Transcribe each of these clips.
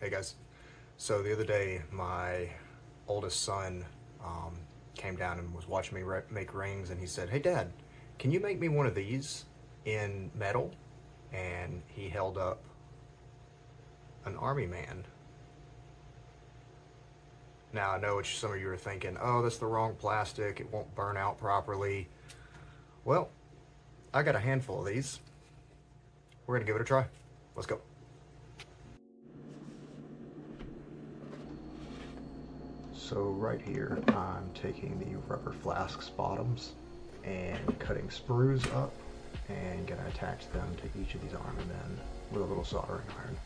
Hey guys, so the other day my oldest son came down and was watching me make rings, and he said, "Hey Dad, can you make me one of these in metal?" And he held up an army man. Now I know what some of you are thinking, oh, that's the wrong plastic, it won't burn out properly. Well, I got a handful of these. We're gonna give it a try. Let's go. So right here, I'm taking the rubber flasks bottoms and cutting sprues up and gonna attach them to each of these arm men with a little soldering iron.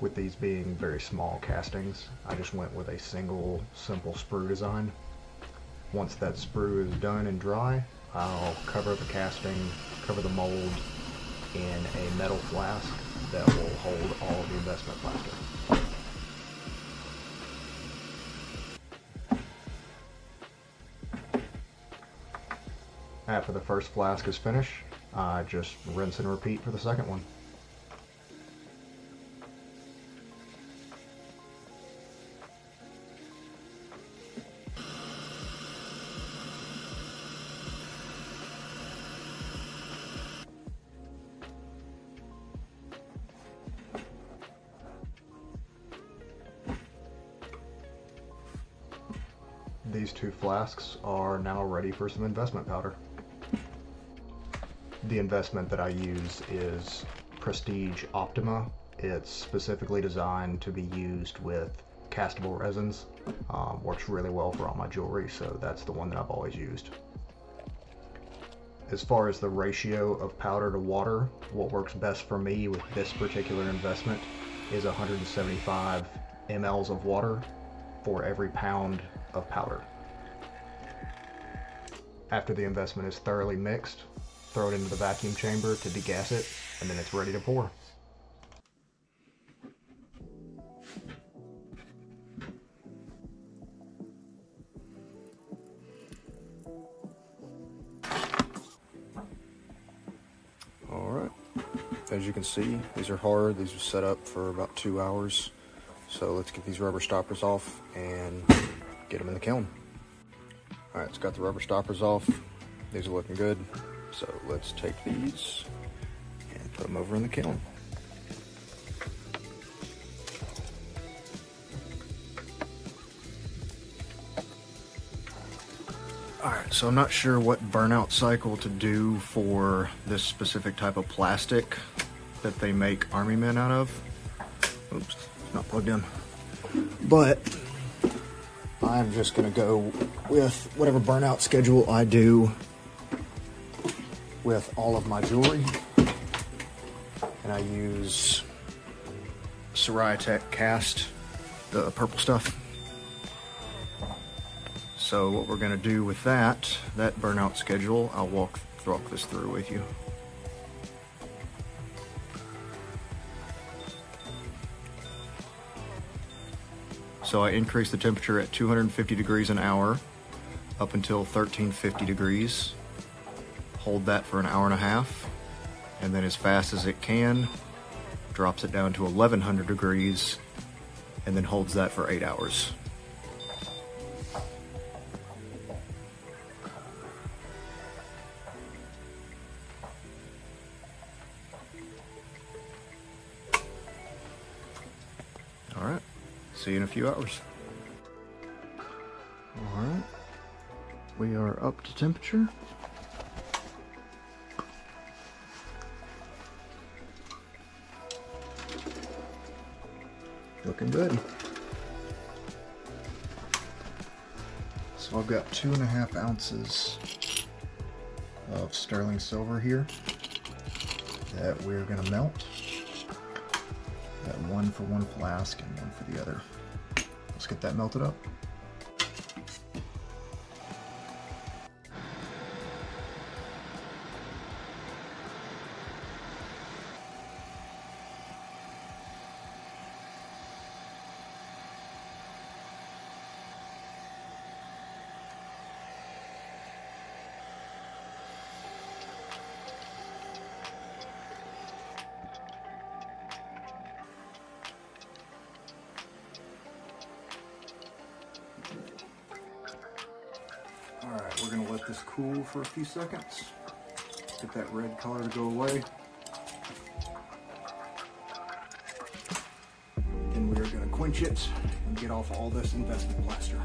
With these being very small castings, I just went with a single simple sprue design. Once that sprue is done and dry, I'll cover the casting, cover the mold in a metal flask that will hold all of the investment plaster. After the first flask is finished, I just rinse and repeat for the second one. These two flasks are now ready for some investment powder. The investment that I use is Prestige Optima. It's specifically designed to be used with castable resins. Works really well for all my jewelry, so that's the one that I've always used. As far as the ratio of powder to water, what works best for me with this particular investment is 175 mLs of water for every pound of powder. After the investment is thoroughly mixed, throw it into the vacuum chamber to degas it, and then it's ready to pour. Alright, as you can see, these are hard. These are set up for about 2 hours. So let's get these rubber stoppers off and get them in the kiln. Alright, it's got the rubber stoppers off. These are looking good. So let's take these and put them over in the kiln. Alright, so I'm not sure what burnout cycle to do for this specific type of plastic that they make army men out of. Oops, it's not plugged in. But I'm just gonna go with whatever burnout schedule I do with all of my jewelry. And I use Sariatech Cast, the purple stuff. So what we're gonna do with that burnout schedule, I'll walk this through with you. So I increase the temperature at 250 degrees an hour up until 1350 degrees. Hold that for an hour and a half, and then as fast as it can, drops it down to 1100 degrees, and then holds that for 8 hours. All right, see you in a few hours. All right, we are up to temperature. Looking good. So I've got 2.5 ounces of sterling silver here that we're going to melt. Got one for one flask and one for the other. Let's get that melted up. Alright, we're going to let this cool for a few seconds. Get that red color to go away. Then we are going to quench it and get off all this investment plaster.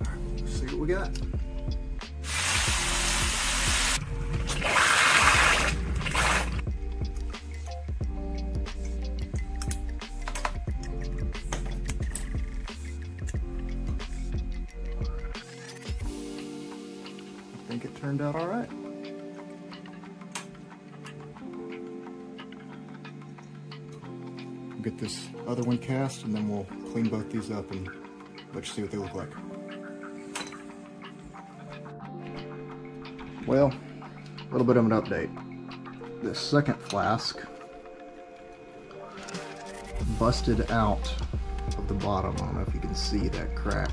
Alright, let's see what we got. I think it turned out all right. We'll get this other one cast and then we'll clean both these up and let you see what they look like. Well, a little bit of an update. This second flask busted out of the bottom. I don't know if you can see that crack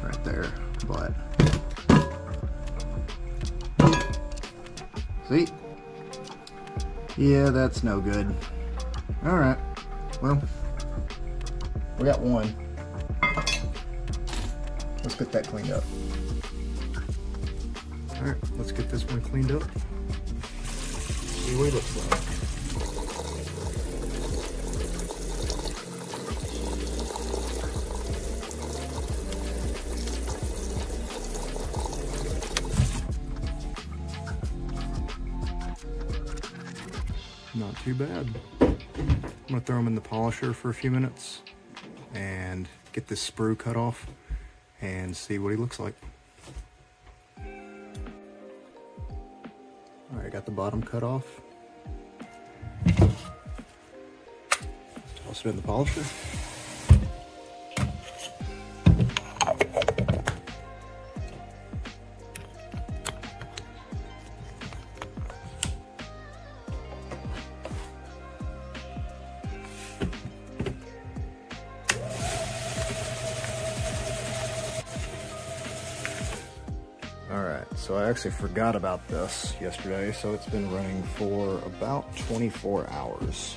right there, but see? Yeah, that's no good. Alright, well, we got one. Let's get that cleaned up. Alright, let's get this one cleaned up. See what it looks like. Not too bad. I'm gonna throw them in the polisher for a few minutes and get this sprue cut off and see what he looks like. All right, got the bottom cut off. Toss it in the polisher. Alright, so I actually forgot about this yesterday, so it's been running for about 24 hours.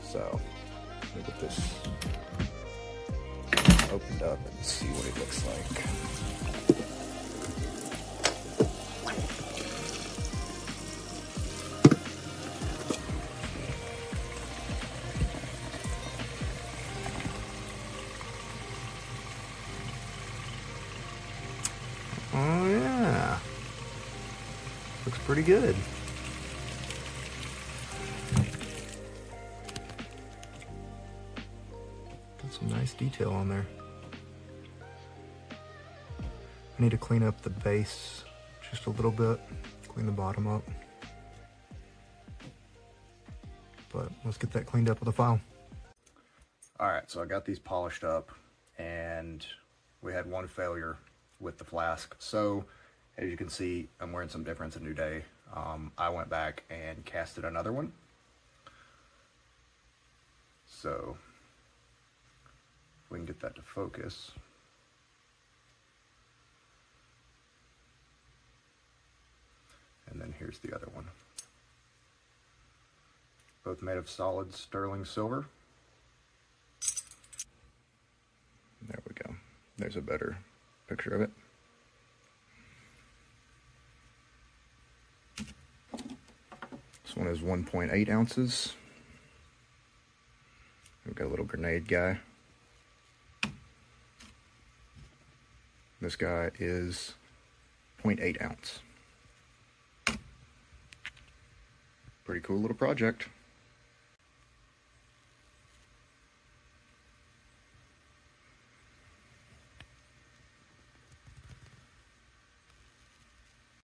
So, let me get this opened up and see what it looks like. Oh yeah, looks pretty good. Got some nice detail on there. I need to clean up the base just a little bit, clean the bottom up. But let's get that cleaned up with a file. All right, so I got these polished up and we had one failure with the flask. So as you can see, I'm wearing some difference a new day. I went back and casted another one. So if we can get that to focus. And then here's the other one. Both made of solid sterling silver. There we go. There's a better picture of it. This one is 1.8 ounces. We've got a little grenade guy. This guy is 0.8 ounce. Pretty cool little project.